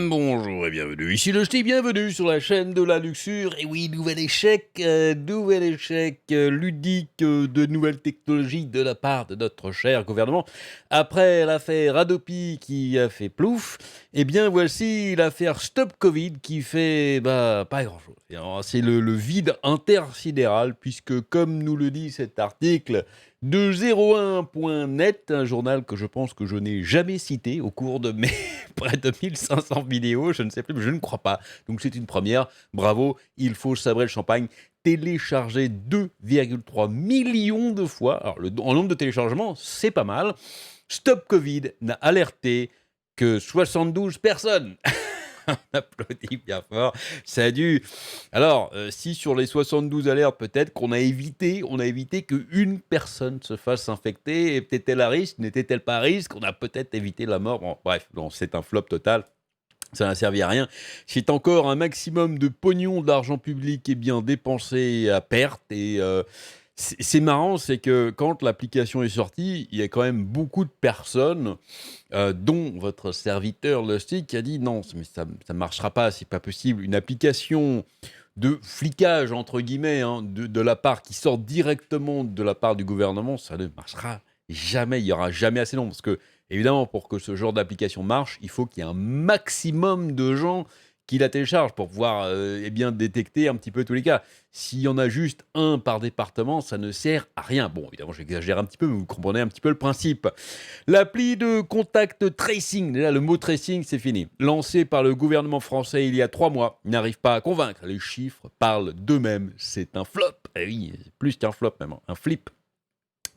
Bonjour et bienvenue, ici le Ch'ti, bienvenue sur la chaîne de la luxure. Et oui, nouvel échec ludique de nouvelles technologies de la part de notre cher gouvernement. Après l'affaire Adopi qui a fait plouf, eh bien voici l'affaire Stop Covid qui fait pas grand-chose. Et alors, c'est le vide intersidéral puisque comme nous le dit cet article de 01.net, un journal que je pense que je n'ai jamais cité au cours de mes près de 1500 vidéos, je ne sais plus, mais je ne crois pas. Donc c'est une première, bravo, il faut sabrer le champagne. Téléchargé 2,3 millions de fois, alors en nombre de téléchargements, c'est pas mal. Stop Covid n'a alerté que 72 personnes. On applaudit bien fort. Ça a dû. Alors, si sur les 72 alertes, peut-être qu'on a évité qu'une personne se fasse infecter, était-elle à risque, n'était-elle pas à risque, on a peut-être évité la mort. Bon, bref, non, c'est un flop total. Ça n'a servi à rien. C'est encore un maximum de pognon, d'argent public bien dépensé à perte. Et c'est marrant, c'est que quand l'application est sortie, il y a quand même beaucoup de personnes, dont votre serviteur Lustig, qui a dit non, mais ça ne marchera pas, c'est pas possible. Une application de flicage, entre guillemets, hein, de la part qui sort directement de la part du gouvernement, ça ne marchera jamais. Il n'y aura jamais assez long. Parce que, évidemment, pour que ce genre d'application marche, il faut qu'il y ait un maximum de gens qui la téléchargent pour pouvoir détecter un petit peu tous les cas. S'il y en a juste un par département, ça ne sert à rien. Bon, évidemment, j'exagère un petit peu, mais vous comprenez un petit peu le principe. L'appli de contact tracing, déjà le mot tracing, c'est fini. Lancé par le gouvernement français il y a 3 mois, n'arrive pas à convaincre. Les chiffres parlent d'eux-mêmes. C'est un flop. Eh oui, plus qu'un flop même, un flip.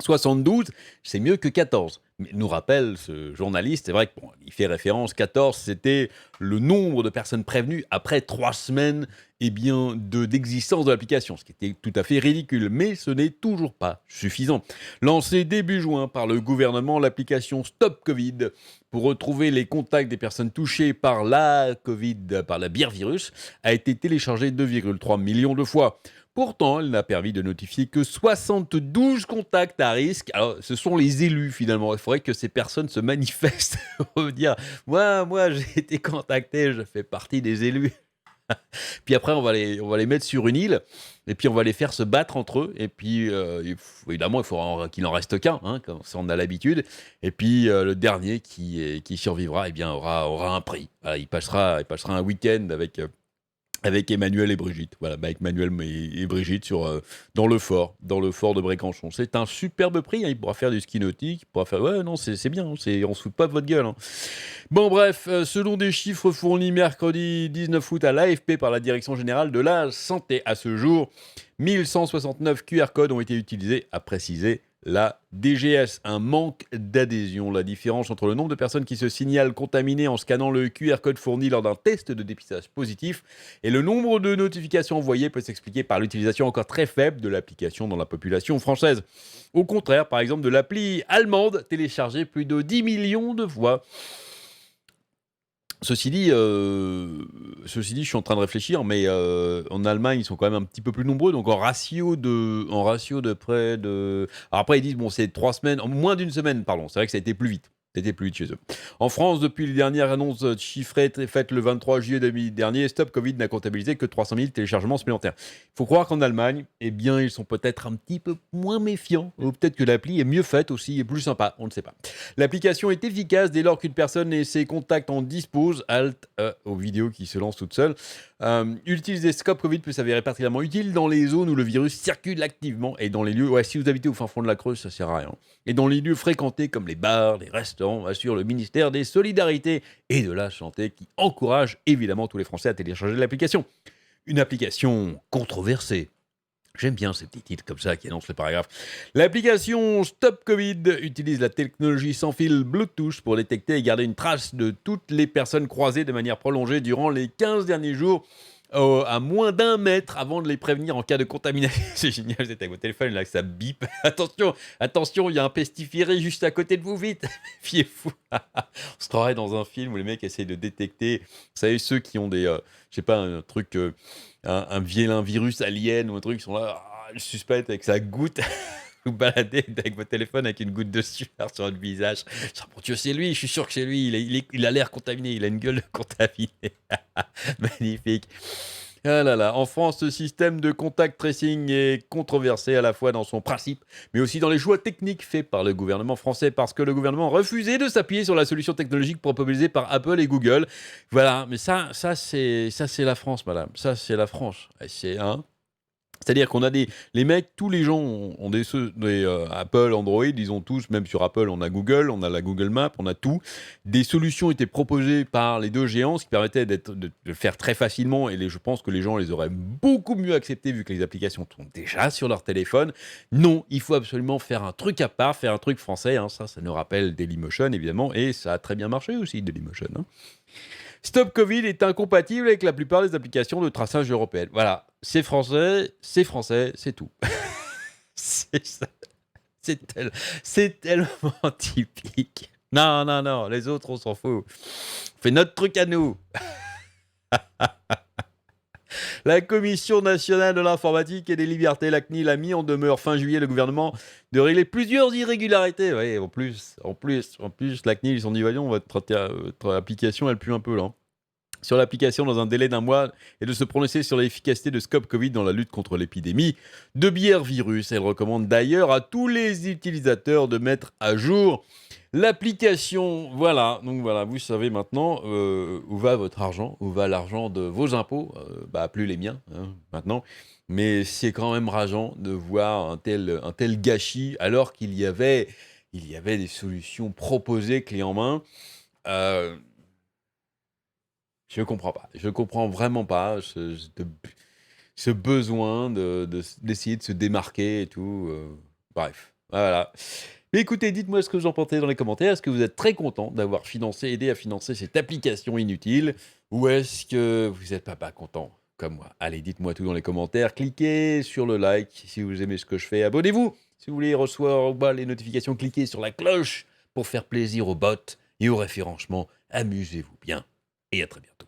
72, c'est mieux que 14. Mais nous rappelle ce journaliste, c'est vrai que il fait référence, 14, c'était le nombre de personnes prévenues après 3 semaines d'existence de l'application, ce qui était tout à fait ridicule, mais ce n'est toujours pas suffisant. Lancée début juin par le gouvernement, l'application Stop Covid, pour retrouver les contacts des personnes touchées par la Covid, par la bière virus, a été téléchargée 2,3 millions de fois. Pourtant, elle n'a permis de notifier que 72 contacts à risque. Alors, ce sont les élus, finalement. Il faudrait que ces personnes se manifestent pour dire « Moi, j'ai été contacté, je fais partie des élus. » Puis après, on va les mettre sur une île, et puis on va les faire se battre entre eux. Et puis, évidemment, il faudra qu'il en reste qu'un, hein, comme ça on a l'habitude. Et puis, le dernier qui survivra, aura un prix. Voilà, il passera un week-end avec Emmanuel et Brigitte. Voilà, avec Emmanuel et Brigitte dans le fort de Brécanchon. C'est un superbe prix, hein, il pourra faire du ski nautique, il pourra faire... Ouais, non, c'est bien, on se fout pas de votre gueule. Hein. Bon, bref, selon des chiffres fournis mercredi 19 août à l'AFP par la Direction Générale de la Santé, à ce jour, 1169 QR codes ont été utilisés, a précisé la DGS, un manque d'adhésion. La différence entre le nombre de personnes qui se signalent contaminées en scannant le QR code fourni lors d'un test de dépistage positif et le nombre de notifications envoyées peut s'expliquer par l'utilisation encore très faible de l'application dans la population française. Au contraire, par exemple, de l'appli allemande, téléchargée plus de 10 millions de fois. Ceci dit, je suis en train de réfléchir, mais en Allemagne, ils sont quand même un petit peu plus nombreux, donc en ratio de près de... Alors après, ils disent, bon, c'est 3 semaines, moins d'une semaine, pardon, c'est vrai que ça a été plus vite. C'était plus vite chez eux. En France, depuis les dernières annonces chiffrées faites le 23 juillet dernier, Stop Covid n'a comptabilisé que 300 000 téléchargements supplémentaires. Il faut croire qu'en Allemagne, ils sont peut-être un petit peu moins méfiants, ou peut-être que l'appli est mieux faite aussi, et plus sympa, on ne sait pas. L'application est efficace dès lors qu'une personne et ses contacts en disposent, aux vidéos qui se lancent toutes seules. Utiliser Stop Covid peut s'avérer particulièrement utile dans les zones où le virus circule activement et dans les lieux... Ouais, si vous habitez au fin fond de la Creuse, ça sert à rien. Et dans les lieux fréquentés comme les bars, les restaurants, assure le ministère des Solidarités et de la Santé qui encourage évidemment tous les Français à télécharger l'application. Une application controversée. J'aime bien ces petits titres comme ça qui annoncent les paragraphes. L'application Stop Covid utilise la technologie sans fil Bluetooth pour détecter et garder une trace de toutes les personnes croisées de manière prolongée durant les 15 derniers jours à moins d'1 mètre avant de les prévenir en cas de contamination. C'est génial, vous êtes avec votre téléphone là que ça bip. Attention, il y a un pestiféré juste à côté de vous, vite. Fiez-vous. On se croirait dans un film où les mecs essayent de détecter, vous savez, ceux qui ont des, je sais pas, un truc, un virus alien ou un truc, ils sont là, ils suspectent avec sa goutte. vous baladez avec votre téléphone avec une goutte de sueur sur le visage. Ah, mon Dieu, c'est lui, je suis sûr que c'est lui, il a l'air contaminé, il a une gueule de contaminé. Magnifique. Ah là là, en France, ce système de contact tracing est controversé à la fois dans son principe, mais aussi dans les choix techniques faits par le gouvernement français, parce que le gouvernement refusait de s'appuyer sur la solution technologique proposée par Apple et Google. Voilà, mais ça c'est la France, madame. Ça c'est la France. C'est-à-dire qu'on a les mecs, tous les gens ont des Apple, Android, ils ont tous, même sur Apple, on a Google, on a la Google Maps, on a tout. Des solutions étaient proposées par les deux géants, ce qui permettait de le faire très facilement, et je pense que les gens les auraient beaucoup mieux acceptés vu que les applications sont déjà sur leur téléphone. Non, il faut absolument faire un truc à part, faire un truc français, hein, ça nous rappelle Dailymotion évidemment, et ça a très bien marché aussi, Dailymotion. Hein. Stop Covid est incompatible avec la plupart des applications de traçage européennes. Voilà, c'est français, c'est tout. c'est ça. C'est tellement typique. Non, non, non, les autres, on s'en fout. On fait notre truc à nous. La Commission nationale de l'informatique et des libertés, la CNIL, a mis en demeure fin juillet le gouvernement de régler plusieurs irrégularités. Oui, en plus, la CNIL, ils ont dit, voyons, votre application, elle pue un peu, là. Sur l'application dans un délai d'un mois et de se prononcer sur l'efficacité de Stop Covid dans la lutte contre l'épidémie de bière virus. Elle recommande d'ailleurs à tous les utilisateurs de mettre à jour l'application. Voilà, donc voilà, vous savez maintenant où va votre argent, où va l'argent de vos impôts, plus les miens hein, maintenant. Mais c'est quand même rageant de voir un tel gâchis alors qu'il y avait des solutions proposées clé en main. Je comprends pas. Je comprends vraiment pas ce besoin d'essayer de se démarquer et tout. Bref, voilà. Mais écoutez, dites-moi ce que vous en pensez dans les commentaires. Est-ce que vous êtes très content d'avoir aidé à financer cette application inutile? Ou est-ce que vous n'êtes pas content comme moi? Allez, dites-moi tout dans les commentaires. Cliquez sur le like si vous aimez ce que je fais. Abonnez-vous si vous voulez recevoir les notifications. Cliquez sur la cloche pour faire plaisir aux bots et au référencement. Amusez-vous bien et à très bientôt.